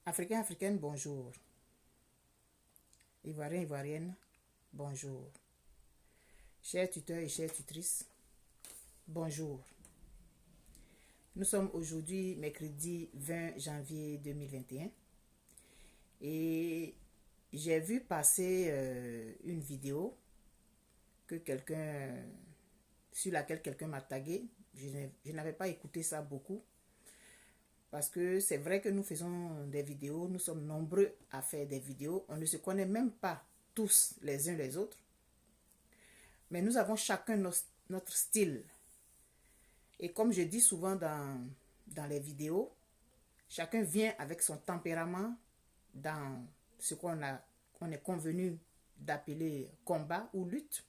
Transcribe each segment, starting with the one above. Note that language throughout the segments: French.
Africains, Africaines, bonjour. Ivoiriens, Ivoiriennes, bonjour. Chers tuteurs et chères tutrices, bonjour. Nous sommes aujourd'hui mercredi 20 janvier 2021 et j'ai vu passer une vidéo sur laquelle quelqu'un m'a tagué. Je n'avais pas écouté ça beaucoup parce que c'est vrai que nous faisons des vidéos, nous sommes nombreux à faire des vidéos, on ne se connaît même pas tous les uns les autres, mais nous avons chacun notre style. Et comme je dis souvent dans les vidéos, chacun vient avec son tempérament dans ce qu'on est convenu d'appeler combat ou lutte.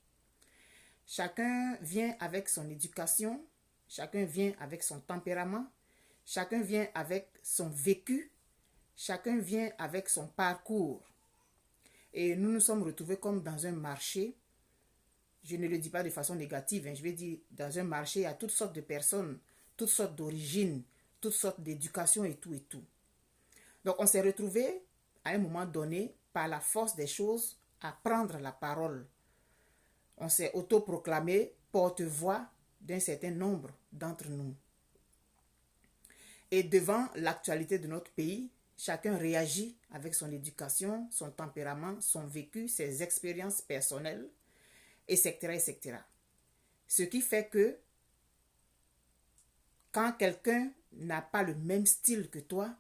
Chacun vient avec son éducation, chacun vient avec son tempérament, chacun vient avec son vécu, chacun vient avec son parcours. Et nous nous sommes retrouvés comme dans un marché. Je ne le dis pas de façon négative, je vais dire dans un marché, il y a toutes sortes de personnes, toutes sortes d'origines, toutes sortes d'éducation et tout et tout. Donc on s'est retrouvés à un moment donné, par la force des choses, à prendre la parole. On s'est autoproclamé porte-voix d'un certain nombre d'entre nous. Et devant l'actualité de notre pays, chacun réagit avec son éducation, son tempérament, son vécu, ses expériences personnelles, etc., etc. Ce qui fait que quand quelqu'un n'a pas le même style que toi,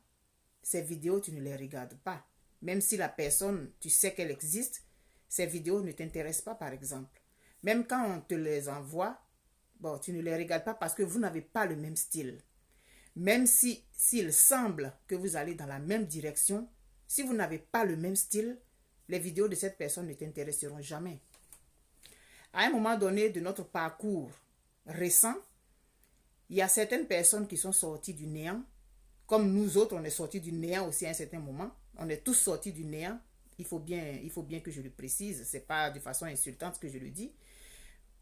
ces vidéos, tu ne les regardes pas. Même si la personne, tu sais qu'elle existe, ces vidéos ne t'intéressent pas, par exemple. Même quand on te les envoie, bon, tu ne les regardes pas parce que vous n'avez pas le même style. Même s'il semble que vous allez dans la même direction, si vous n'avez pas le même style, les vidéos de cette personne ne t'intéresseront jamais. À un moment donné de notre parcours récent, il y a certaines personnes qui sont sorties du néant, comme nous autres, on est sortis du néant aussi à un certain moment. On est tous sortis du néant. Il faut bien que je le précise. Ce n'est pas de façon insultante que je le dis.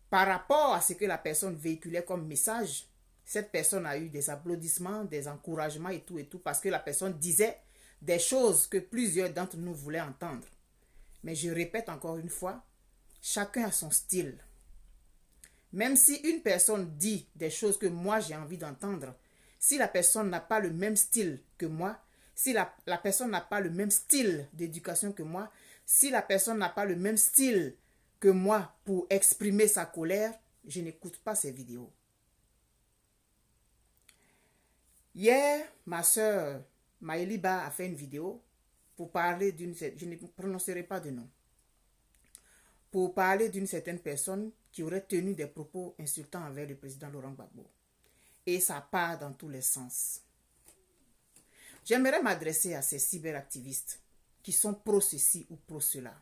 Par rapport à ce que la personne véhiculait comme message, cette personne a eu des applaudissements, des encouragements et tout, parce que la personne disait des choses que plusieurs d'entre nous voulaient entendre. Mais je répète encore une fois, chacun a son style. Même si une personne dit des choses que moi j'ai envie d'entendre, si la personne n'a pas le même style que moi, si la personne n'a pas le même style d'éducation que moi, si la personne n'a pas le même style que moi pour exprimer sa colère, je n'écoute pas ces vidéos. Hier, ma soeur Maëliba a fait une vidéo pour parler d'une... Je ne prononcerai pas de nom. Pour parler d'une certaine personne qui aurait tenu des propos insultants envers le président Laurent Gbagbo. Et ça part dans tous les sens. J'aimerais m'adresser à ces cyberactivistes qui sont pro ceci ou pro cela.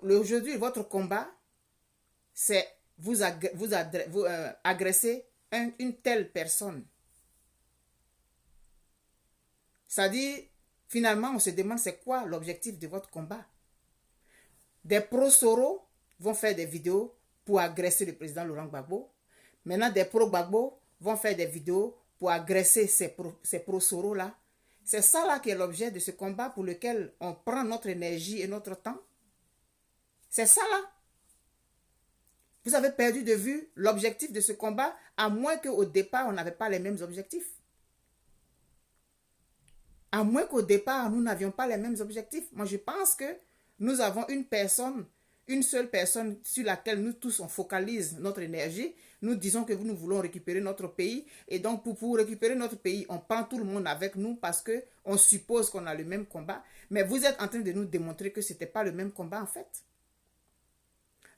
Aujourd'hui, votre combat, c'est vous agresser une telle personne. C'est-à-dire, finalement, on se demande c'est quoi l'objectif de votre combat. Des pro-Soro vont faire des vidéos pour agresser le président Laurent Gbagbo. Maintenant, des pro-Gbagbo vont faire des vidéos pour agresser ces pro-Soro-là. C'est ça là qui est l'objet de ce combat pour lequel on prend notre énergie et notre temps. C'est ça là. Vous avez perdu de vue l'objectif de ce combat, à moins qu'au départ, on n'avait pas les mêmes objectifs. À moins qu'au départ, nous n'avions pas les mêmes objectifs. Moi, je pense que nous avons une seule personne sur laquelle nous tous on focalise notre énergie. Nous disons que nous voulons récupérer notre pays. Et donc, pour récupérer notre pays, on prend tout le monde avec nous parce qu'on suppose qu'on a le même combat. Mais vous êtes en train de nous démontrer que ce n'était pas le même combat en fait.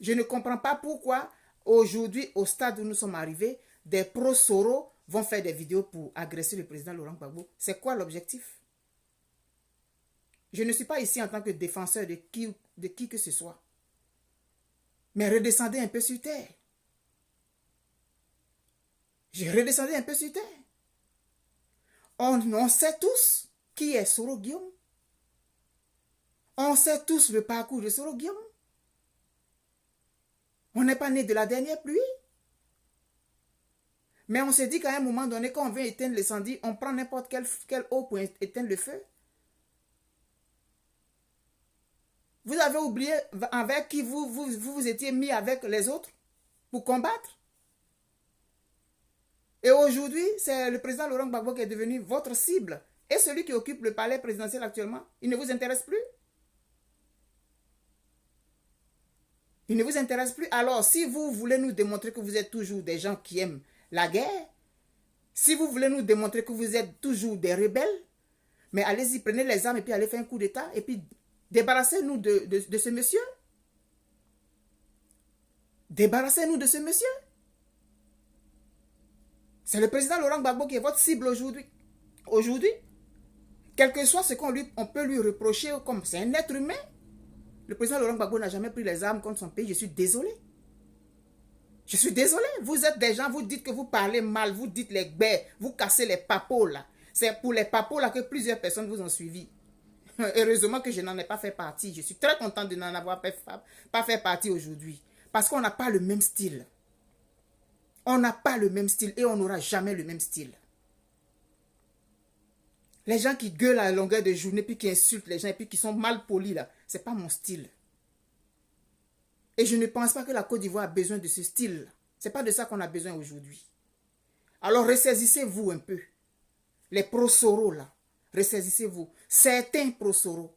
Je ne comprends pas pourquoi aujourd'hui, au stade où nous sommes arrivés, des pro-Soro vont faire des vidéos pour agresser le président Laurent Gbagbo. C'est quoi l'objectif? Je ne suis pas ici en tant que défenseur de qui que ce soit. Mais redescendez un peu sur terre. Je redescendais un peu sur terre. On sait tous qui est Soro Guillaume. On sait tous le parcours de Soro Guillaume. On n'est pas né de la dernière pluie. Mais on se dit qu'à un moment donné, quand on veut éteindre l'incendie, on prend n'importe quelle eau pour éteindre le feu. Vous avez oublié avec qui vous étiez mis avec les autres pour combattre. Et aujourd'hui, c'est le président Laurent Gbagbo qui est devenu votre cible. Et celui qui occupe le palais présidentiel actuellement, il ne vous intéresse plus. Il ne vous intéresse plus. Alors, si vous voulez nous démontrer que vous êtes toujours des gens qui aiment la guerre, si vous voulez nous démontrer que vous êtes toujours des rebelles, mais allez-y, prenez les armes et puis allez faire un coup d'État et puis débarrassez-nous de ce monsieur. Débarrassez-nous de ce monsieur. C'est le président Laurent Gbagbo qui est votre cible aujourd'hui. Aujourd'hui, quel que soit ce on peut lui reprocher, comme c'est un être humain. Le président Laurent Gbagbo n'a jamais pris les armes contre son pays. Je suis désolé. Je suis désolé. Vous êtes des gens, vous dites que vous parlez mal, vous dites les gbères, vous cassez les papos là. C'est pour les papos là que plusieurs personnes vous ont suivi. Heureusement que je n'en ai pas fait partie. Je suis très content de n'en avoir pas fait partie aujourd'hui. Parce qu'on n'a pas le même style. On n'a pas le même style et on n'aura jamais le même style. Les gens qui gueulent à la longueur de journée, puis qui insultent les gens, et puis qui sont mal polis là, c'est pas mon style. Et je ne pense pas que la Côte d'Ivoire a besoin de ce style. C'est pas de ça qu'on a besoin aujourd'hui. Alors ressaisissez-vous un peu. Les pro-Soro là, ressaisissez-vous. Certains pro-Soro.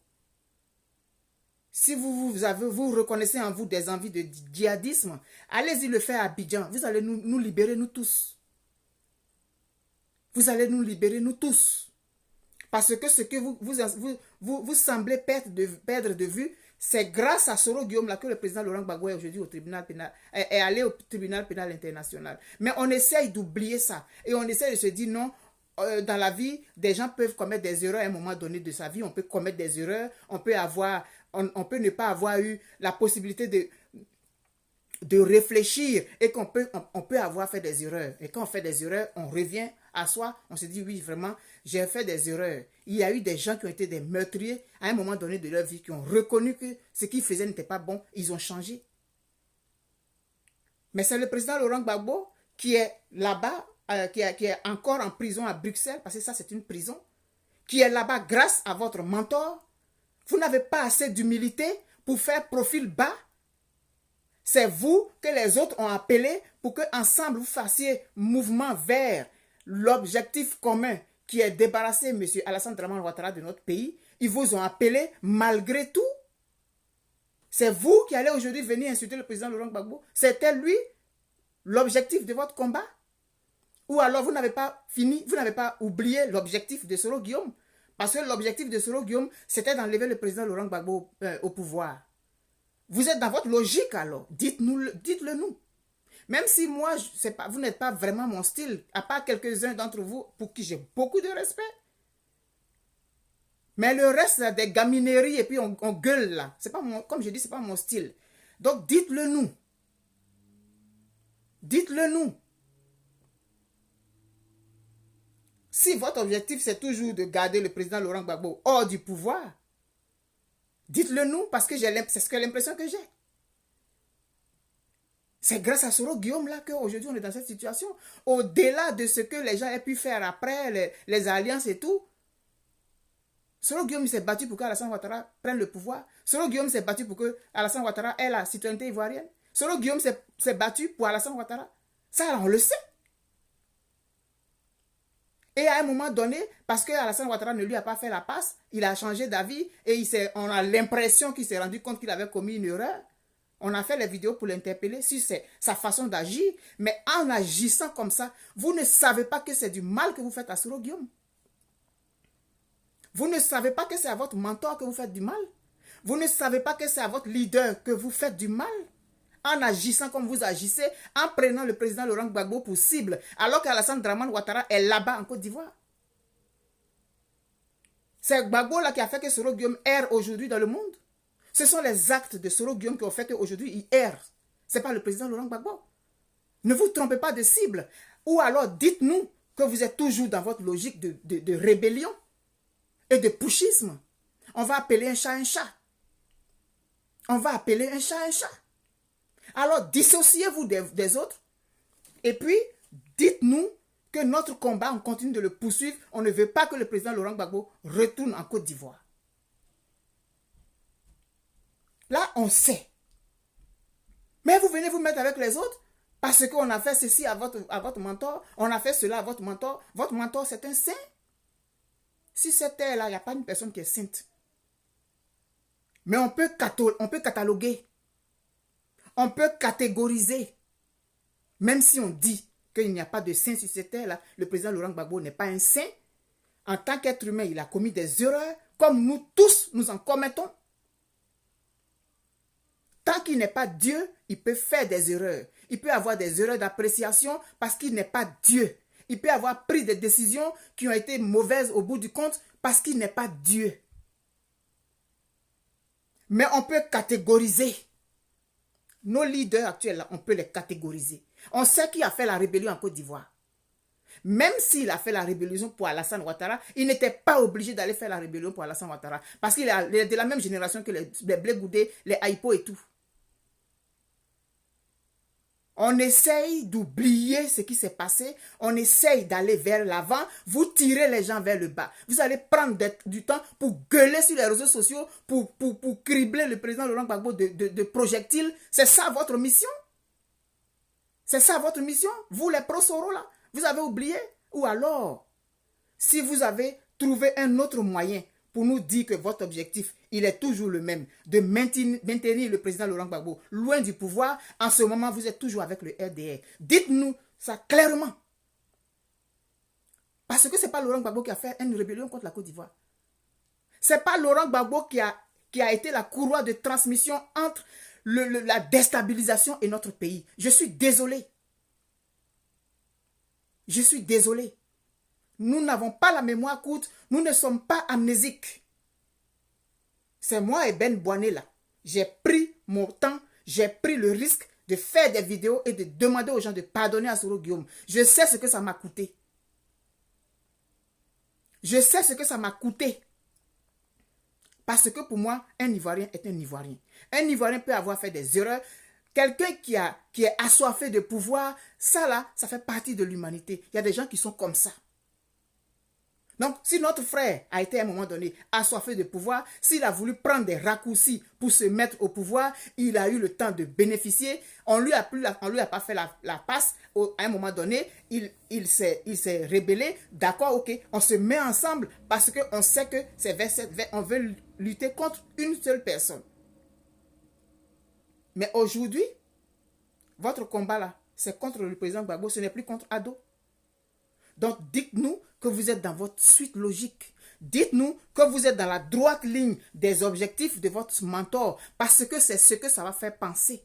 Si vous reconnaissez en vous des envies de djihadisme, allez-y le faire à Abidjan. Vous allez nous libérer, nous tous. Vous allez nous libérer, nous tous. Parce que ce que vous semblez perdre de vue, c'est grâce à Soro Guillaume là que le président Laurent Gbagbo est aujourd'hui au tribunal pénal, est allé au tribunal pénal international. Mais on essaye d'oublier ça. Et on essaye de se dire non, dans la vie, des gens peuvent commettre des erreurs à un moment donné de sa vie. On peut commettre des erreurs, on peut ne pas avoir eu la possibilité de réfléchir et on peut avoir fait des erreurs. Et quand on fait des erreurs, on revient à soi, on se dit oui, vraiment, j'ai fait des erreurs. Il y a eu des gens qui ont été des meurtriers à un moment donné de leur vie, qui ont reconnu que ce qu'ils faisaient n'était pas bon, ils ont changé. Mais c'est le président Laurent Gbagbo qui est là-bas, qui est encore en prison à Bruxelles, parce que ça c'est une prison, qui est là-bas grâce à votre mentor. Vous n'avez pas assez d'humilité pour faire profil bas. C'est vous que les autres ont appelé pour que ensemble vous fassiez mouvement vers l'objectif commun qui est débarrasser M. Alassane Dramane Ouattara de notre pays. Ils vous ont appelé malgré tout. C'est vous qui allez aujourd'hui venir insulter le président Laurent Gbagbo. C'était lui l'objectif de votre combat? Ou alors vous n'avez pas fini, vous n'avez pas oublié l'objectif de Soro Guillaume? Parce que l'objectif de Soro Guillaume, c'était d'enlever le président Laurent Gbagbo au pouvoir. Vous êtes dans votre logique alors. Dites-le nous. Même si moi, vous n'êtes pas vraiment mon style, à part quelques-uns d'entre vous pour qui j'ai beaucoup de respect. Mais le reste, des gamineries et puis on gueule là. C'est pas comme je dis, c'est pas mon style. Donc dites-le nous. Dites-le nous. Si votre objectif c'est toujours de garder le président Laurent Gbagbo hors du pouvoir, dites-le nous parce que c'est l'impression que j'ai. C'est grâce à Soro Guillaume là qu'aujourd'hui on est dans cette situation. Au-delà de ce que les gens aient pu faire après, les alliances et tout. Soro Guillaume s'est battu pour qu'Alassane Ouattara prenne le pouvoir. Soro Guillaume s'est battu pour que Alassane Ouattara ait la citoyenneté ivoirienne. Soro Guillaume s'est battu pour Alassane Ouattara. Ça, on le sait. Et à un moment donné, parce que Alassane Ouattara ne lui a pas fait la passe, il a changé d'avis et on a l'impression qu'il s'est rendu compte qu'il avait commis une erreur. On a fait les vidéos pour l'interpeller sur sa façon d'agir. Mais en agissant comme ça, vous ne savez pas que c'est du mal que vous faites à Soro Guillaume. Vous ne savez pas que c'est à votre mentor que vous faites du mal. Vous ne savez pas que c'est à votre leader que vous faites du mal. En agissant comme vous agissez, en prenant le président Laurent Gbagbo pour cible, alors qu'Alassane Dramane Ouattara est là-bas en Côte d'Ivoire. C'est Gbagbo là qui a fait que Soro Guillaume erre aujourd'hui dans le monde. Ce sont les actes de Soro Guillaume qui ont fait qu'aujourd'hui il erre. Ce n'est pas le président Laurent Gbagbo. Ne vous trompez pas de cible. Ou alors dites-nous que vous êtes toujours dans votre logique de rébellion et de pushisme. On va appeler un chat un chat. On va appeler un chat un chat. Alors dissociez-vous des autres et puis dites-nous que notre combat, on continue de le poursuivre. On ne veut pas que le président Laurent Gbagbo retourne en Côte d'Ivoire. Là, on sait. Mais vous venez vous mettre avec les autres parce qu'on a fait ceci à votre mentor, on a fait cela à votre mentor. Votre mentor, c'est un saint. Si cette terre-là, il n'y a pas une personne qui est sainte. Mais on peut cataloguer. On peut catégoriser. Même si on dit qu'il n'y a pas de saint sur cette terre-là, le président Laurent Gbagbo n'est pas un saint. En tant qu'être humain, il a commis des erreurs, comme nous tous, nous en commettons. Tant qu'il n'est pas Dieu, il peut faire des erreurs. Il peut avoir des erreurs d'appréciation parce qu'il n'est pas Dieu. Il peut avoir pris des décisions qui ont été mauvaises au bout du compte parce qu'il n'est pas Dieu. Mais on peut catégoriser. Nos leaders actuels, là, on peut les catégoriser. On sait qui a fait la rébellion en Côte d'Ivoire. Même s'il a fait la rébellion pour Alassane Ouattara, il n'était pas obligé d'aller faire la rébellion pour Alassane Ouattara. Parce qu'il est de la même génération que les Blé Goudé, les Haïpo et tout. On essaye d'oublier ce qui s'est passé. On essaye d'aller vers l'avant. Vous tirez les gens vers le bas. Vous allez prendre du temps pour gueuler sur les réseaux sociaux, pour cribler le président Laurent Gbagbo de projectiles. C'est ça votre mission? C'est ça votre mission? Vous les pro-Soro là, vous avez oublié? Ou alors, si vous avez trouvé un autre moyen pour nous dire que votre objectif, il est toujours le même, de maintenir le président Laurent Gbagbo loin du pouvoir, en ce moment, vous êtes toujours avec le RDR. Dites-nous ça clairement. Parce que ce n'est pas Laurent Gbagbo qui a fait une rébellion contre la Côte d'Ivoire. Ce n'est pas Laurent Gbagbo qui a été la courroie de transmission entre la déstabilisation et notre pays. Je suis désolé. Je suis désolé. Nous n'avons pas la mémoire courte. Nous ne sommes pas amnésiques. C'est moi et Ben Boané là. J'ai pris mon temps. J'ai pris le risque de faire des vidéos et de demander aux gens de pardonner à Soro Guillaume. Je sais ce que ça m'a coûté. Je sais ce que ça m'a coûté. Parce que pour moi, un Ivoirien est un Ivoirien. Un Ivoirien peut avoir fait des erreurs. Quelqu'un qui est assoiffé de pouvoir, ça là, ça fait partie de l'humanité. Il y a des gens qui sont comme ça. Donc, si notre frère a été à un moment donné assoiffé de pouvoir, s'il a voulu prendre des raccourcis pour se mettre au pouvoir, il a eu le temps de bénéficier. On lui a pas fait la passe. À un moment donné, il s'est rébellé. D'accord, ok, on se met ensemble parce qu'on sait que on veut lutter contre une seule personne. Mais aujourd'hui, votre combat là, c'est contre le président Gbagbo, ce n'est plus contre Ado. Donc, dites-nous que vous êtes dans votre suite logique. Dites-nous que vous êtes dans la droite ligne des objectifs de votre mentor, parce que c'est ce que ça va faire penser.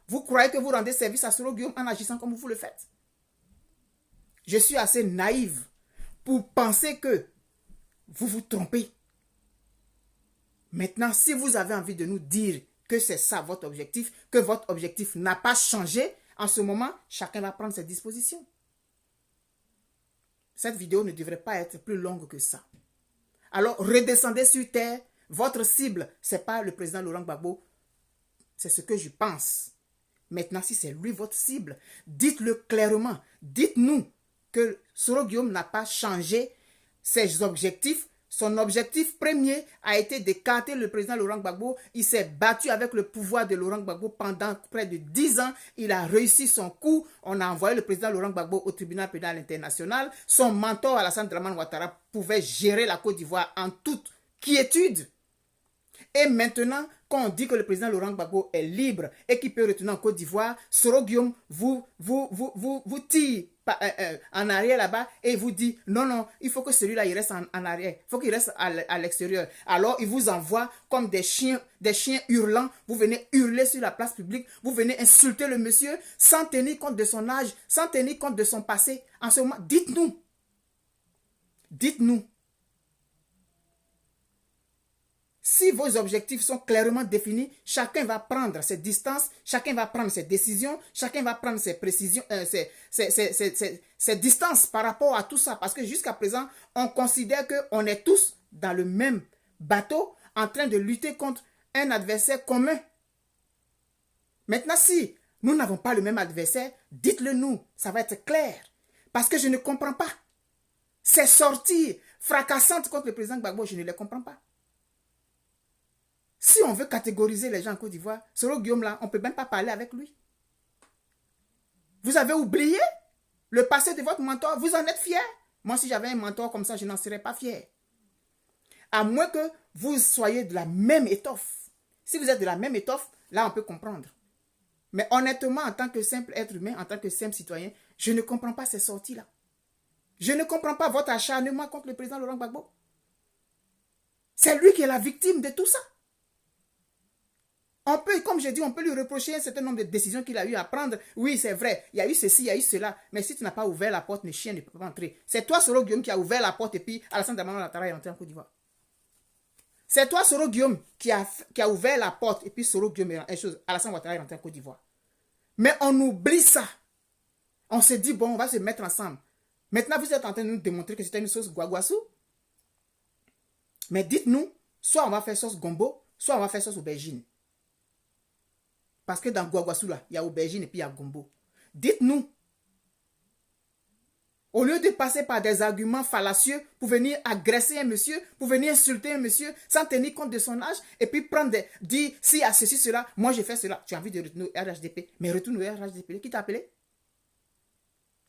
Vous croyez que vous rendez service à Soro Guillaume en agissant comme vous le faites? Je suis assez naïve pour penser que vous vous trompez. Maintenant, si vous avez envie de nous dire que c'est ça votre objectif, que votre objectif n'a pas changé, en ce moment, chacun va prendre ses dispositions. Cette vidéo ne devrait pas être plus longue que ça. Alors, redescendez sur terre. Votre cible, ce n'est pas le président Laurent Gbagbo. C'est ce que je pense. Maintenant, si c'est lui votre cible, dites-le clairement. Dites-nous que Soro Guillaume n'a pas changé ses objectifs. Son objectif premier a été d'écarter le président Laurent Gbagbo. Il s'est battu avec le pouvoir de Laurent Gbagbo pendant près de 10 ans. Il a réussi son coup. On a envoyé le président Laurent Gbagbo au tribunal pénal international. Son mentor Alassane Dramane Ouattara pouvait gérer la Côte d'Ivoire en toute quiétude. Et maintenant, quand on dit que le président Laurent Gbagbo est libre et qu'il peut retourner en Côte d'Ivoire, Soro Guillaume vous tire en arrière là-bas et vous dit non, non, il faut que celui-là il reste en arrière, il faut qu'il reste à l'extérieur. Alors, il vous envoie comme des chiens hurlants, vous venez hurler sur la place publique, vous venez insulter le monsieur sans tenir compte de son âge, sans tenir compte de son passé. En ce moment, dites-nous. Dites-nous. Si vos objectifs sont clairement définis, chacun va prendre ses distances, chacun va prendre ses décisions, chacun va prendre ses précisions, ses distances par rapport à tout ça. Parce que jusqu'à présent, on considère qu'on est tous dans le même bateau en train de lutter contre un adversaire commun. Maintenant, si nous n'avons pas le même adversaire, dites-le nous, ça va être clair. Parce que je ne comprends pas. Ces sorties fracassantes contre le président Gbagbo, je ne les comprends pas. Si on veut catégoriser les gens en Côte d'Ivoire, Soro Guillaume là, on ne peut même pas parler avec lui. Vous avez oublié le passé de votre mentor, vous en êtes fier. Moi, si j'avais un mentor comme ça, je n'en serais pas fier. À moins que vous soyez de la même étoffe. Si vous êtes de la même étoffe, là, on peut comprendre. Mais honnêtement, en tant que simple être humain, en tant que simple citoyen, je ne comprends pas ces sorties-là. Je ne comprends pas votre acharnement contre le président Laurent Gbagbo. C'est lui qui est la victime de tout ça. On peut, comme je dis, on peut lui reprocher un certain nombre de décisions qu'il a eu à prendre. Oui, c'est vrai, il y a eu ceci, il y a eu cela. Mais si tu n'as pas ouvert la porte, le chien ne peut pas entrer. C'est toi, Soro Guillaume, qui a ouvert la porte et puis Alassane Dramane Ouattara est entré en Côte d'Ivoire. C'est toi, Soro Guillaume, qui a ouvert la porte et puis Soro Guillaume Alassane Ouattara est entré en Côte d'Ivoire. Mais on oublie ça. On se dit, bon, on va se mettre ensemble. Maintenant, vous êtes en train de nous démontrer que c'était une sauce guaguassou. Mais dites-nous, soit on va faire sauce gombo, soit on va faire sauce aubergine. Parce que dans guaguassou, là, il y a aubergine et puis il y a gombo. Dites-nous. Au lieu de passer par des arguments fallacieux pour venir agresser un monsieur, pour venir insulter un monsieur, sans tenir compte de son âge, et puis dire, si à ceci, cela, moi j'ai fait cela. Tu as envie de retourner au RHDP, mais retourne au RHDP. Qui t'a appelé?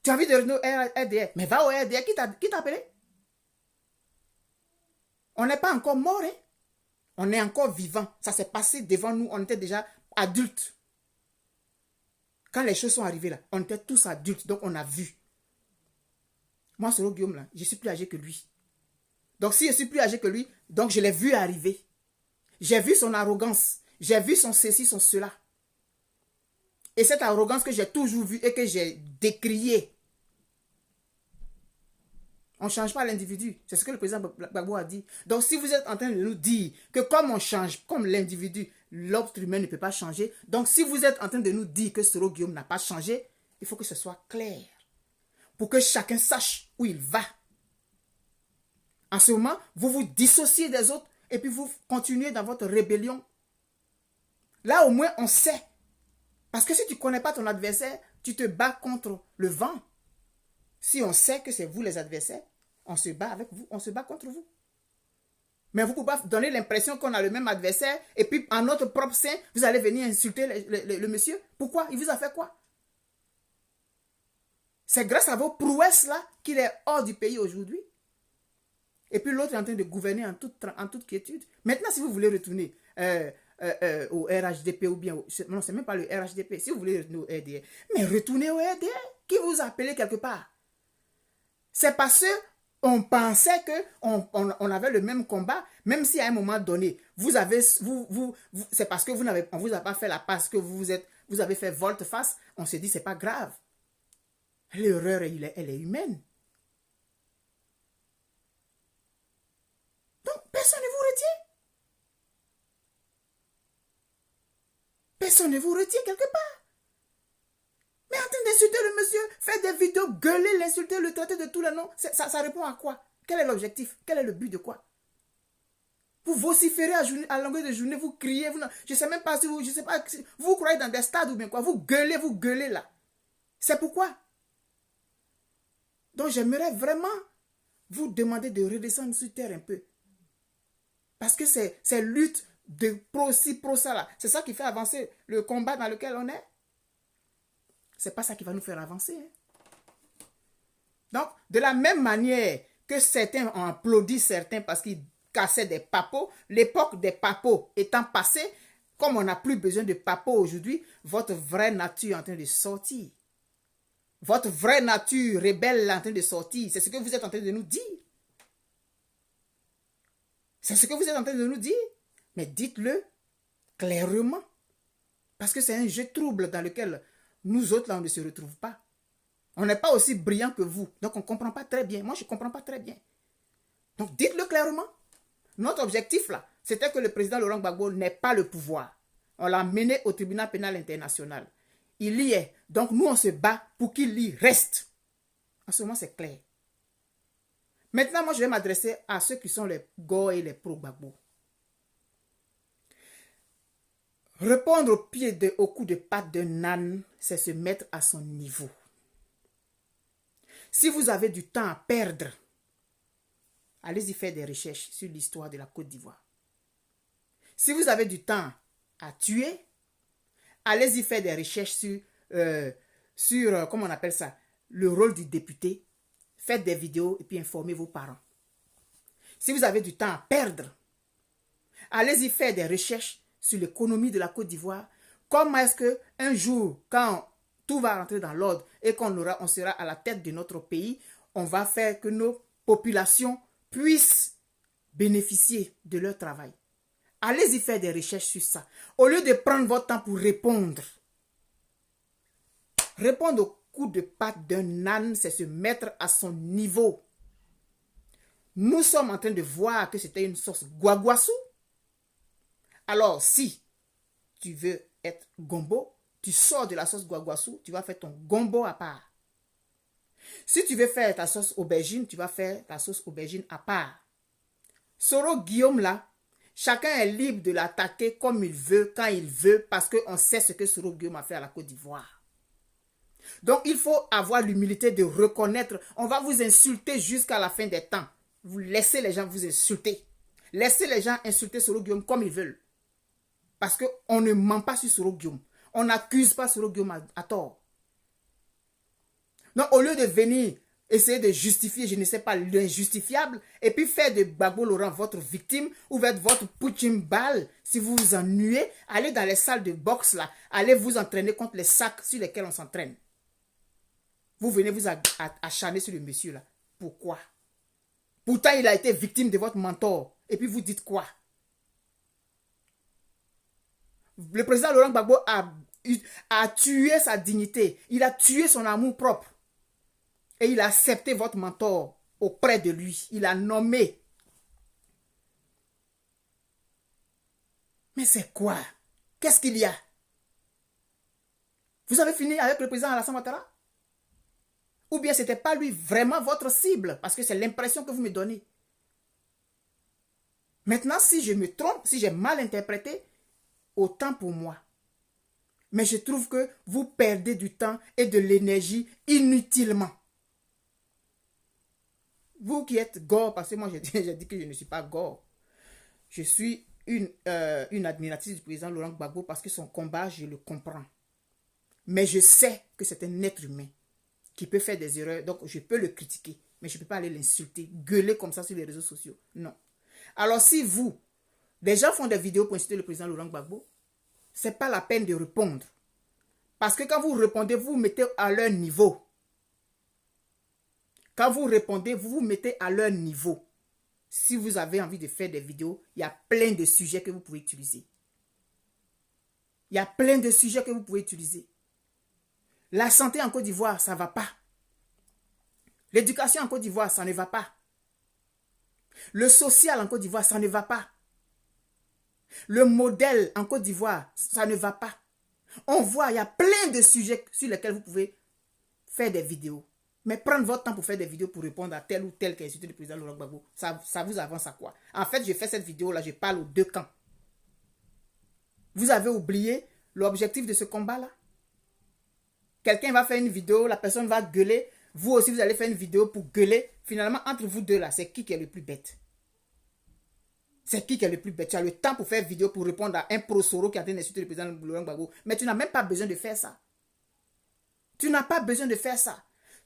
Tu as envie de retourner au RDR, mais va au RDR. Qui t'a appelé? On n'est pas encore mort, hein? On est encore vivant. Ça s'est passé devant nous, on était déjà adultes. Quand les choses sont arrivées là, on était tous adultes, donc on a vu. Moi, Soro Guillaume, là, je suis plus âgé que lui. Donc, si je suis plus âgé que lui, donc je l'ai vu arriver. J'ai vu son arrogance. J'ai vu son ceci, son cela. Et cette arrogance que j'ai toujours vue et que j'ai décriée. On ne change pas l'individu. C'est ce que le président Gbagbo a dit. Donc, si vous êtes en train de nous dire que comme on change, comme l'individu, l'être humain ne peut pas changer. Donc, si vous êtes en train de nous dire que Soro Guillaume n'a pas changé, il faut que ce soit clair. Pour que chacun sache où il va. En ce moment, vous vous dissociez des autres et puis vous continuez dans votre rébellion. Là, au moins, on sait. Parce que si tu ne connais pas ton adversaire, tu te bats contre le vent. Si on sait que c'est vous les adversaires, on se bat avec vous, on se bat contre vous. Mais vous ne pouvez pas donner l'impression qu'on a le même adversaire et puis en notre propre sein, vous allez venir insulter le monsieur. Pourquoi? Il vous a fait quoi? C'est grâce à vos prouesses là qu'il est hors du pays aujourd'hui. Et puis l'autre est en train de gouverner en toute quiétude. Maintenant, si vous voulez retourner au RHDP ou bien... non, ce n'est même pas le RHDP. Si vous voulez retourner au RDR, mais retournez au RDR. Qui vous a appelé quelque part? C'est parce qu'on pensait qu'on avait le même combat, même si à un moment donné, c'est parce que on ne vous a pas fait la passe, que vous avez fait volte-face, on s'est dit, c'est pas grave. L'erreur, elle est humaine. Donc, personne ne vous retient. Personne ne vous retient quelque part. Mais en train d'insulter le monsieur, faire des vidéos, gueuler, l'insulter, le traiter de tous les noms, ça répond à quoi? Quel est l'objectif? Quel est le but de quoi? Vous vociférez à longueur de journée, vous criez, je ne sais même pas si vous, je sais pas, vous croyez dans des stades ou bien quoi, vous gueulez là. C'est pourquoi? Donc j'aimerais vraiment vous demander de redescendre sur terre un peu. Parce que c'est lutte de pro-ci, pro-ça là. C'est ça qui fait avancer le combat dans lequel on est. C'est pas ça qui va nous faire avancer. Hein. Donc, de la même manière que certains ont applaudi certains parce qu'ils cassaient des papeaux, l'époque des papeaux étant passée, comme on n'a plus besoin de papeaux aujourd'hui, votre vraie nature est en train de sortir. Votre vraie nature rebelle est en train de sortir. C'est ce que vous êtes en train de nous dire. C'est ce que vous êtes en train de nous dire. Mais dites-le clairement. Parce que c'est un jeu trouble dans lequel nous autres, là, on ne se retrouve pas. On n'est pas aussi brillant que vous. Donc, on ne comprend pas très bien. Moi, je ne comprends pas très bien. Donc, dites-le clairement. Notre objectif, là, c'était que le président Laurent Gbagbo n'ait pas le pouvoir. On l'a mené au tribunal pénal international. Il y est. Donc, nous, on se bat pour qu'il y reste. En ce moment, c'est clair. Maintenant, moi, je vais m'adresser à ceux qui sont les go et les pro-Gbagbo. Répondre au coup de patte d'un âne, c'est se mettre à son niveau. Si vous avez du temps à perdre, allez-y faire des recherches sur l'histoire de la Côte d'Ivoire. Si vous avez du temps à tuer, allez-y faire des recherches sur comment on appelle ça, le rôle du député. Faites des vidéos et puis informez vos parents. Si vous avez du temps à perdre, allez-y faire des recherches sur l'économie de la Côte d'Ivoire. Comment est-ce qu'un jour, quand tout va rentrer dans l'ordre et on sera à la tête de notre pays, on va faire que nos populations puissent bénéficier de leur travail. Allez-y faire des recherches sur ça. Au lieu de prendre votre temps pour répondre. Répondre au coup de patte d'un âne, c'est se mettre à son niveau. Nous sommes en train de voir que c'était une sauce guaguassou. Alors, si tu veux être gombo, tu sors de la sauce guaguassou, tu vas faire ton gombo à part. Si tu veux faire ta sauce aubergine, tu vas faire ta sauce aubergine à part. Soro Guillaume là, chacun est libre de l'attaquer comme il veut, quand il veut, parce qu'on sait ce que Soro Guillaume a fait à la Côte d'Ivoire. Donc, il faut avoir l'humilité de reconnaître. On va vous insulter jusqu'à la fin des temps. Vous laissez les gens vous insulter. Laissez les gens insulter Soro Guillaume comme ils veulent. Parce qu'on ne ment pas sur Soro Guillaume. On n'accuse pas Soro Guillaume à tort. Donc, au lieu de venir essayer de justifier, je ne sais pas, l'injustifiable, et puis faire de Gbagbo Laurent votre victime, ou votre punching ball, si vous vous ennuyez, allez dans les salles de boxe là, allez vous entraîner contre les sacs sur lesquels on s'entraîne. Vous venez vous acharner sur le monsieur là. Pourquoi? Pourtant, il a été victime de votre mentor. Et puis vous dites quoi? Le président Laurent Gbagbo a tué sa dignité. Il a tué son amour propre. Et il a accepté votre mentor auprès de lui. Il a nommé. Mais c'est quoi? Qu'est-ce qu'il y a? Vous avez fini avec le président Alassane Ouattara? Ou bien ce n'était pas lui vraiment votre cible? Parce que c'est l'impression que vous me donnez. Maintenant, si je me trompe, si j'ai mal interprété, autant pour moi. Mais je trouve que vous perdez du temps et de l'énergie inutilement. Vous qui êtes gore, parce que moi j'ai dit que je ne suis pas gore. Je suis une admiratrice du président Laurent Gbagbo parce que son combat, je le comprends. Mais je sais que c'est un être humain qui peut faire des erreurs, donc je peux le critiquer, mais je ne peux pas aller l'insulter, gueuler comme ça sur les réseaux sociaux. Non. Alors si vous, des gens font des vidéos pour insulter le président Laurent Gbagbo, ce n'est pas la peine de répondre. Parce que quand vous répondez, vous vous mettez à leur niveau. Quand vous répondez, vous vous mettez à leur niveau. Si vous avez envie de faire des vidéos, il y a plein de sujets que vous pouvez utiliser. Il y a plein de sujets que vous pouvez utiliser. La santé en Côte d'Ivoire, ça ne va pas. L'éducation en Côte d'Ivoire, ça ne va pas. Le social en Côte d'Ivoire, ça ne va pas. Le modèle en Côte d'Ivoire, ça ne va pas. On voit, il y a plein de sujets sur lesquels vous pouvez faire des vidéos. Mais prendre votre temps pour faire des vidéos pour répondre à tel ou tel qui a insulté le président Laurent Gbagbo, ça vous avance à quoi? En fait, je fais cette vidéo-là, je parle aux deux camps. Vous avez oublié l'objectif de ce combat-là? Quelqu'un va faire une vidéo, la personne va gueuler, vous aussi vous allez faire une vidéo pour gueuler. Finalement, entre vous deux là, c'est qui est le plus bête? C'est qui est le plus bête? Tu as le temps pour faire une vidéo pour répondre à un pro-Soro qui a été insulté le président Laurent Gbagbo. Mais tu n'as même pas besoin de faire ça. Tu n'as pas besoin de faire ça.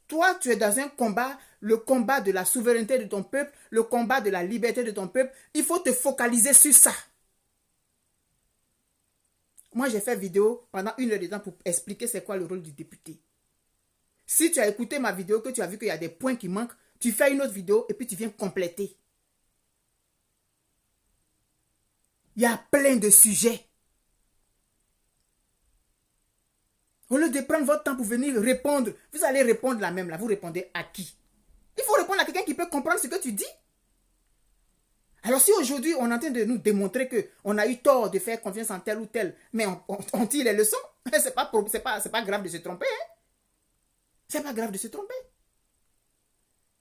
Toi, tu es dans un combat, le combat de la souveraineté de ton peuple, le combat de la liberté de ton peuple. Il faut te focaliser sur ça. Moi, j'ai fait vidéo pendant 1 heure de temps pour expliquer c'est quoi le rôle du député. Si tu as écouté ma vidéo, que tu as vu qu'il y a des points qui manquent, tu fais une autre vidéo et puis tu viens compléter. Il y a plein de sujets. Au lieu de prendre votre temps pour venir répondre, vous allez répondre la même là. Vous répondez à qui? Il faut répondre à quelqu'un qui peut comprendre ce que tu dis. Alors si aujourd'hui on est en train de nous démontrer qu'on a eu tort de faire confiance en tel ou tel, mais on tire les leçons, c'est pas grave de se tromper. Hein? C'est pas grave de se tromper.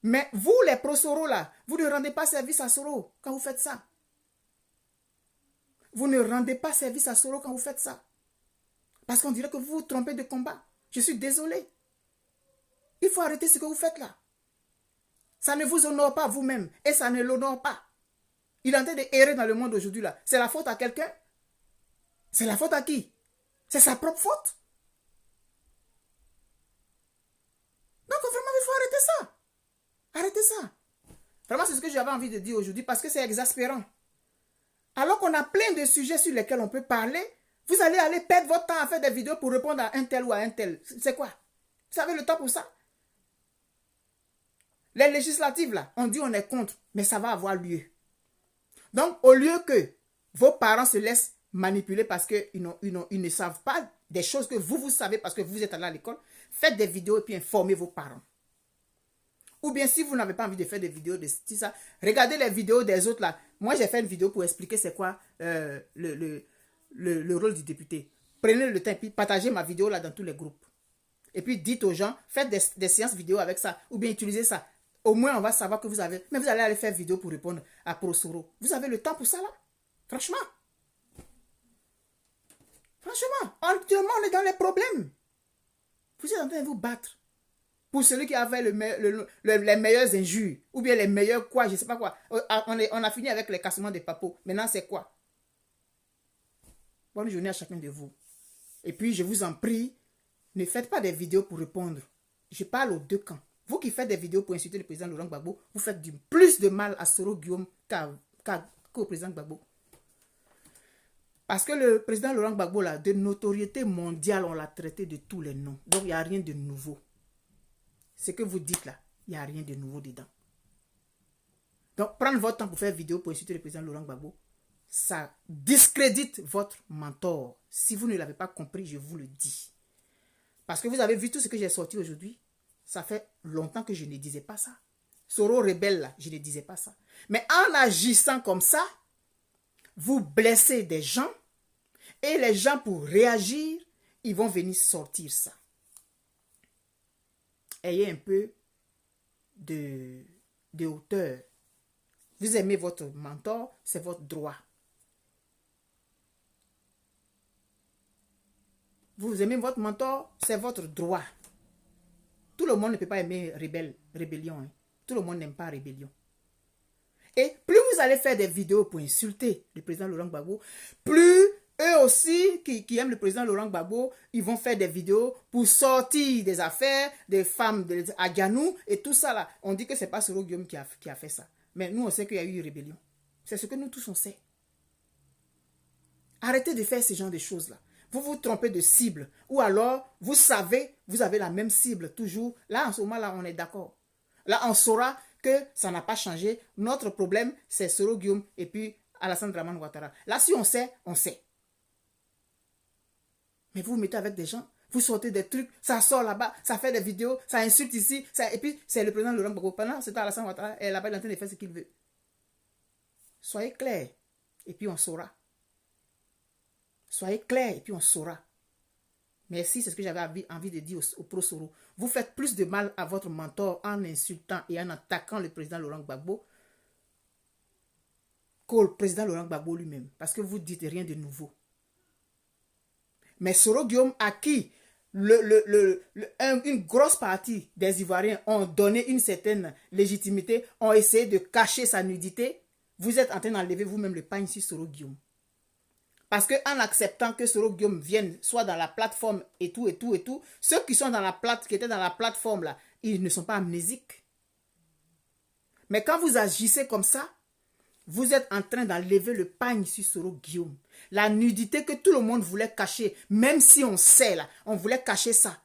Mais vous les pro-Soro là, vous ne rendez pas service à Soro quand vous faites ça. Vous ne rendez pas service à Soro quand vous faites ça. Parce qu'on dirait que vous vous trompez de combat. Je suis désolé. Il faut arrêter ce que vous faites là. Ça ne vous honore pas vous-même et ça ne l'honore pas. Il est en train d'errer dans le monde aujourd'hui là. C'est la faute à quelqu'un? C'est la faute à qui? C'est sa propre faute. Donc vraiment, il faut arrêter ça. Arrêtez ça. Vraiment, c'est ce que j'avais envie de dire aujourd'hui parce que c'est exaspérant. Alors qu'on a plein de sujets sur lesquels on peut parler, vous allez aller perdre votre temps à faire des vidéos pour répondre à un tel ou à un tel. C'est quoi? Vous avez le temps pour ça? Les législatives, là, on dit on est contre, mais ça va avoir lieu. Donc, au lieu que vos parents se laissent manipuler parce qu'ils ne savent pas des choses que vous savez parce que vous êtes allé à l'école, faites des vidéos et puis informez vos parents. Ou bien, si vous n'avez pas envie de faire des vidéos de ça, regardez les vidéos des autres là. Moi, j'ai fait une vidéo pour expliquer c'est quoi le rôle du député. Prenez le temps et puis partagez ma vidéo là dans tous les groupes. Et puis, dites aux gens, faites des séances vidéo avec ça. Ou bien, utilisez ça. Au moins, on va savoir que vous avez... Mais vous allez aller faire vidéo pour répondre à Prosoro. Vous avez le temps pour ça là? Franchement. Franchement, actuellement, on est dans les problèmes. Vous êtes en train de vous battre. Pour celui qui a fait les meilleures injures, ou bien les meilleurs quoi, je ne sais pas quoi. On a fini avec les cassements des papos. Maintenant, c'est quoi? Bonne journée à chacun de vous. Et puis, je vous en prie, ne faites pas des vidéos pour répondre. Je parle aux deux camps. Vous qui faites des vidéos pour insulter le président Laurent Gbagbo, vous faites plus de mal à Soro Guillaume qu'au président Gbagbo. Parce que le président Laurent Gbagbo, là, de notoriété mondiale, on l'a traité de tous les noms. Donc, il n'y a rien de nouveau. Ce que vous dites là, il n'y a rien de nouveau dedans. Donc, prendre votre temps pour faire vidéo pour insulter le président Laurent Gbagbo, ça discrédite votre mentor. Si vous ne l'avez pas compris, je vous le dis. Parce que vous avez vu tout ce que j'ai sorti aujourd'hui. Ça fait longtemps que je ne disais pas ça. Soro rebelle, là, je ne disais pas ça. Mais en agissant comme ça, vous blessez des gens et les gens, pour réagir, ils vont venir sortir ça. Ayez un peu de hauteur. Vous aimez votre mentor, c'est votre droit. Vous aimez votre mentor, c'est votre droit. Tout le monde ne peut pas aimer rébellion. Hein. Tout le monde n'aime pas rébellion. Et plus vous allez faire des vidéos pour insulter le président Laurent Gbagbo, plus eux aussi, qui aiment le président Laurent Gbagbo, ils vont faire des vidéos pour sortir des affaires, des femmes à Ganou et tout ça là. On dit que ce n'est pas Soro Guillaume qui a fait ça. Mais nous, on sait qu'il y a eu une rébellion. C'est ce que nous tous, on sait. Arrêtez de faire ce genre de choses-là. Vous vous trompez de cible. Ou alors, vous savez, vous avez la même cible toujours. Là, en ce moment-là, on est d'accord. Là, on saura que ça n'a pas changé. Notre problème, c'est Soro Guillaume et puis Alassane Dramane Ouattara. Là, si on sait, on sait. Mais vous vous mettez avec des gens, vous sortez des trucs, ça sort là-bas, ça fait des vidéos, ça insulte ici, et puis c'est le président Laurent Gbagbo. Pendant c'est Alassane Ouattara, et là-bas, il est en train de faire ce qu'il veut. Soyez clairs, et puis on saura. Soyez clairs, et puis on saura. Merci, c'est ce que j'avais envie de dire au Prosoro. Vous faites plus de mal à votre mentor en insultant et en attaquant le président Laurent Gbagbo qu'au président Laurent Gbagbo lui-même. Parce que vous dites rien de nouveau. Mais Soro Guillaume, à qui une grosse partie des Ivoiriens ont donné une certaine légitimité, ont essayé de cacher sa nudité, vous êtes en train d'enlever vous-même le pain sur Soro Guillaume. Parce qu'en acceptant que Soro Guillaume vienne, soit dans la plateforme et tout, ceux qui sont qui étaient dans la plateforme là, ils ne sont pas amnésiques. Mais quand vous agissez comme ça, vous êtes en train d'enlever le pagne sur Soro Guillaume. La nudité que tout le monde voulait cacher, même si on sait là, on voulait cacher ça.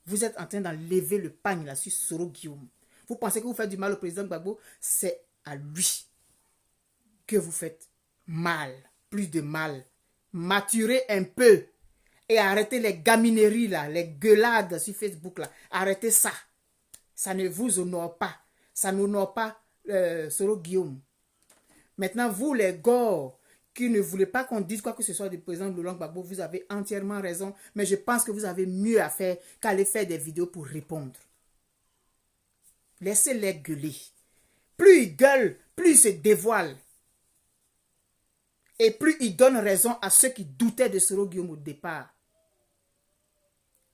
Vous êtes en train d'enlever le pagne là sur Soro Guillaume. Vous pensez que vous faites du mal au président Gbagbo? C'est à lui que vous faites mal, plus de mal. Maturez un peu et arrêtez les gamineries là, les gueulades sur Facebook là. Arrêtez ça. Ça ne vous honore pas. Ça n'honore pas Soro Guillaume. Maintenant, vous les gars qui ne voulez pas qu'on dise quoi que ce soit du président Laurent Gbagbo, vous avez entièrement raison. Mais je pense que vous avez mieux à faire qu'aller faire des vidéos pour répondre. Laissez-les gueuler. Plus ils gueulent, plus ils se dévoilent. Et plus ils donnent raison à ceux qui doutaient de Soro Guillaume au départ.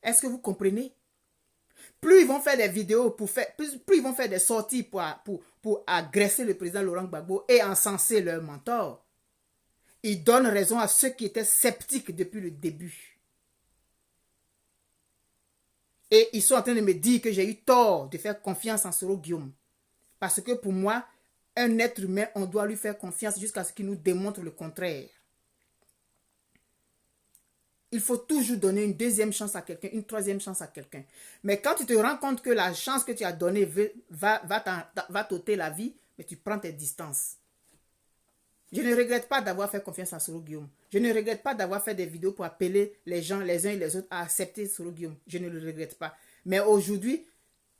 Est-ce que vous comprenez? plus ils vont faire des vidéos, plus ils vont faire des sorties pour agresser le président Laurent Gbagbo et encenser leur mentor, ils donnent raison à ceux qui étaient sceptiques depuis le début. Et ils sont en train de me dire que j'ai eu tort de faire confiance en Soro Guillaume. Parce que pour moi, un être humain, on doit lui faire confiance jusqu'à ce qu'il nous démontre le contraire. Il faut toujours donner une deuxième chance à quelqu'un, une troisième chance à quelqu'un. Mais quand tu te rends compte que la chance que tu as donnée va t'ôter la vie, mais tu prends tes distances. Je ne regrette pas d'avoir fait confiance à Soro Guillaume. Je ne regrette pas d'avoir fait des vidéos pour appeler les gens, les uns et les autres, à accepter Soro Guillaume. Je ne le regrette pas. Mais aujourd'hui,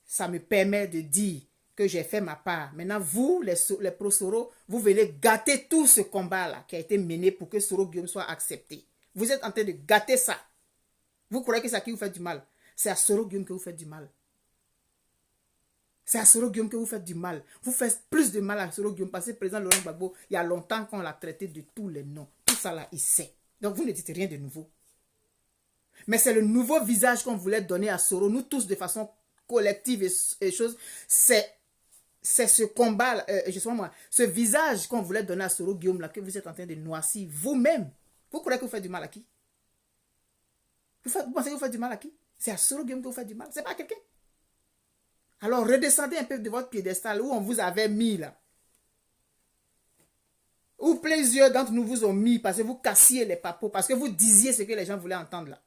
ça me permet de dire que j'ai fait ma part. Maintenant, vous, les pro-Soro, vous venez gâter tout ce combat-là qui a été mené pour que Soro Guillaume soit accepté. Vous êtes en train de gâter ça. Vous croyez que c'est à qui vous faites du mal? C'est à Soro Guillaume que vous faites du mal. C'est à Soro Guillaume que vous faites du mal. Vous faites plus de mal à Soro Guillaume parce que le président Laurent Gbagbo, il y a longtemps qu'on l'a traité de tous les noms. Tout ça là, il sait. Donc vous ne dites rien de nouveau. Mais c'est le nouveau visage qu'on voulait donner à Soro, nous tous de façon collective et chose. C'est ce combat, ce visage qu'on voulait donner à Soro Guillaume là, que vous êtes en train de noircir vous-même. Vous croyez que vous faites du mal à qui? Vous pensez que vous faites du mal à qui? C'est à Soro Guillaume que vous faites du mal. C'est pas à quelqu'un. Alors redescendez un peu de votre piédestal où on vous avait mis là. Où plusieurs d'entre nous vous ont mis parce que vous cassiez les papos, parce que vous disiez ce que les gens voulaient entendre là.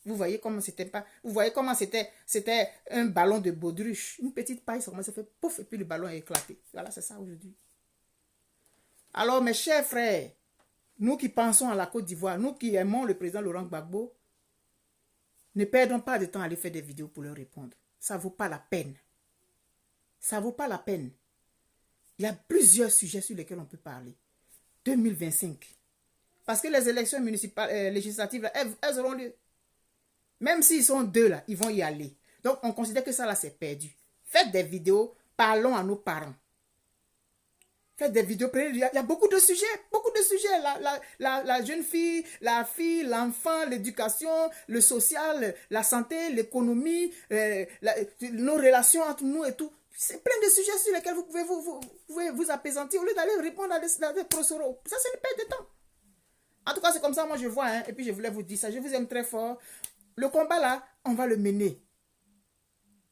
Vous voyez comment c'était pas. Vous voyez comment c'était un ballon de baudruche. Une petite paille, ça commence à faire pouf et puis le ballon a éclaté. Voilà, c'est ça aujourd'hui. Alors mes chers frères, nous qui pensons à la Côte d'Ivoire, nous qui aimons le président Laurent Gbagbo, ne perdons pas de temps à aller faire des vidéos pour leur répondre. Ça ne vaut pas la peine. Ça ne vaut pas la peine. Il y a plusieurs sujets sur lesquels on peut parler. 2025. Parce que les élections municipales, législatives, elles auront lieu. Même s'ils sont deux là, ils vont y aller. Donc on considère que ça là c'est perdu. Faites des vidéos, parlons à nos parents. Faites des vidéos, il y a beaucoup de sujets, la jeune fille, la fille, l'enfant, l'éducation, le social, la santé, l'économie, nos relations entre nous et tout. C'est plein de sujets sur lesquels vous pouvez vous apaisantir au lieu d'aller répondre à des pro-Soro. Ça, c'est une perte de temps. En tout cas, c'est comme ça, moi je vois, hein, et puis je voulais vous dire ça, je vous aime très fort. Le combat là, on va le mener.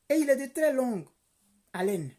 Et il est de très longue haleine.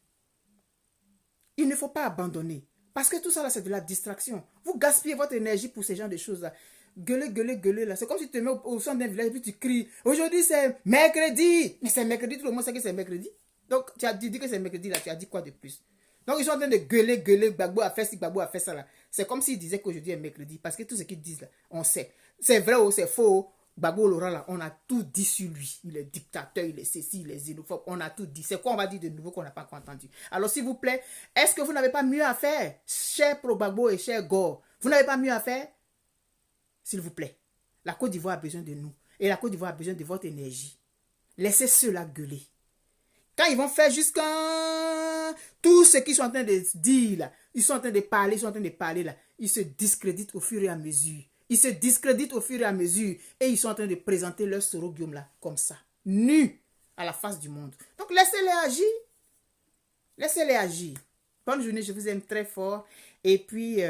Il ne faut pas abandonner. Parce que tout ça là, c'est de la distraction. Vous gaspillez votre énergie pour ces genres de choses là. Gueuler là. C'est comme si tu te mets au centre d'un village et puis tu cries. Aujourd'hui c'est mercredi. Mais c'est mercredi, tout le monde sait que c'est mercredi. Donc tu as dit que c'est mercredi là, tu as dit quoi de plus? Donc ils sont en train de gueuler, Gbagbo a fait ci, Gbagbo a fait ça là. C'est comme s'ils disaient qu'aujourd'hui est mercredi. Parce que tout ce qu'ils disent là, on sait. C'est vrai ou c'est faux. Gbagbo Laurent là, on a tout dit sur lui. Il est dictateur, il est ceci, il est xénophobe. On a tout dit. C'est quoi on va dire de nouveau qu'on n'a pas encore entendu? Alors s'il vous plaît, est-ce que vous n'avez pas mieux à faire? Cher Pro Gbagbo et cher Gore, vous n'avez pas mieux à faire? S'il vous plaît. La Côte d'Ivoire a besoin de nous. Et la Côte d'Ivoire a besoin de votre énergie. Laissez ceux-là gueuler. Quand ils vont faire jusqu'à tout ce qu'ils sont en train de dire là, ils sont en train de parler, là, ils se discréditent au fur et à mesure. Ils se discréditent au fur et à mesure et ils sont en train de présenter leur Soro Guillaume là, comme ça, nus à la face du monde. Donc laissez-les agir. Laissez-les agir. Bonne journée, je vous aime très fort. Et puis,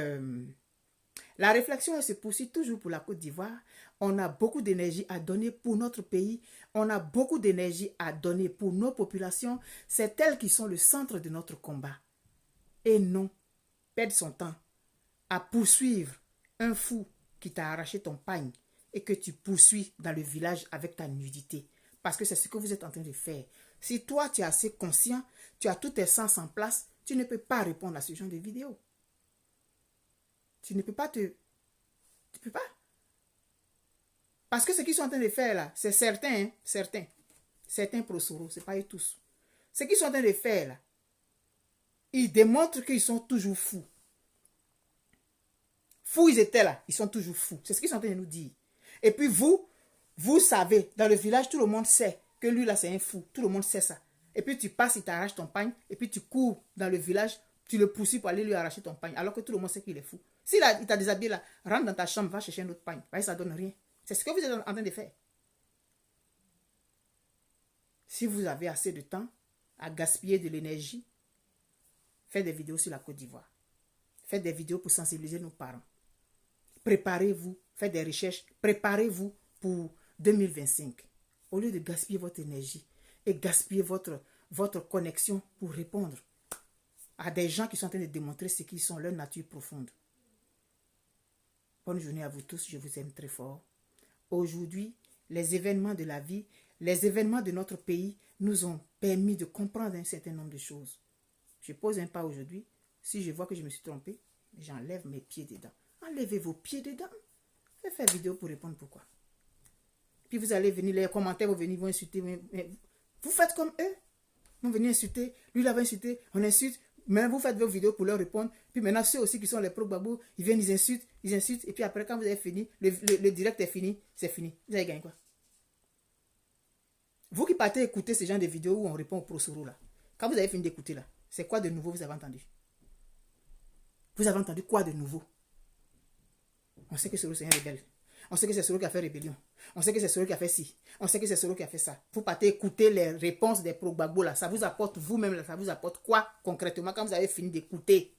la réflexion elle se poursuit toujours pour la Côte d'Ivoire. On a beaucoup d'énergie à donner pour notre pays. On a beaucoup d'énergie à donner pour nos populations. C'est elles qui sont le centre de notre combat. Et non, perdre son temps à poursuivre un fou qui t'a arraché ton pagne et que tu poursuis dans le village avec ta nudité. Parce que c'est ce que vous êtes en train de faire. Si toi, tu es assez conscient, tu as tous tes sens en place, tu ne peux pas répondre à ce genre de vidéo. Tu ne peux pas Tu peux pas. Parce que ce qu'ils sont en train de faire là, c'est certains, hein, certains pro-Soro, ce n'est pas eux tous. Ce qu'ils sont en train de faire là, ils démontrent qu'ils sont toujours fous. Fous ils étaient là, ils sont toujours fous. C'est ce qu'ils sont en train de nous dire. Et puis vous savez, dans le village, tout le monde sait que lui là c'est un fou. Tout le monde sait ça. Et puis tu passes, il t'arrache ton pagne, et puis tu cours dans le village, tu le poursuis pour aller lui arracher ton pagne, alors que tout le monde sait qu'il est fou. S'il t'a déshabillé là, rentre dans ta chambre, va chercher un autre pagne. Ça ne donne rien. C'est ce que vous êtes en train de faire. Si vous avez assez de temps à gaspiller de l'énergie, faites des vidéos sur la Côte d'Ivoire. Faites des vidéos pour sensibiliser nos parents. Préparez-vous, faites des recherches, préparez-vous pour 2025. Au lieu de gaspiller votre énergie et gaspiller votre connexion pour répondre à des gens qui sont en train de démontrer ce qu'ils sont, leur nature profonde. Bonne journée à vous tous, je vous aime très fort. Aujourd'hui, les événements de la vie, les événements de notre pays nous ont permis de comprendre un certain nombre de choses. Je pose un pas aujourd'hui. Si je vois que je me suis trompé, j'enlève mes pieds dedans. Enlevez vos pieds dedans. Je vais faire vidéo pour répondre pourquoi. Puis vous allez venir, les commentaires vont insulter. Mais vous faites comme eux. Vous venez insulter. Lui, il va insulter. On insulte. Maintenant, vous faites vos vidéos pour leur répondre. Puis maintenant, ceux aussi qui sont les pro-babou, ils viennent, ils insultent. Et puis après, quand vous avez fini, le direct est fini. C'est fini. Vous avez gagné quoi? Vous qui partez écouter ce genre de vidéos où on répond au pro-soro là. Quand vous avez fini d'écouter là, c'est quoi de nouveau vous avez entendu? Vous avez entendu quoi de nouveau? On sait que Soro c'est un rebelle. On sait que c'est Soro qui a fait rébellion. On sait que c'est Soro qui a fait ci. On sait que c'est Soro qui a fait ça. Vous partez écouter les réponses des pro-babou là. Ça vous apporte vous-même là. Ça vous apporte quoi concrètement quand vous avez fini d'écouter?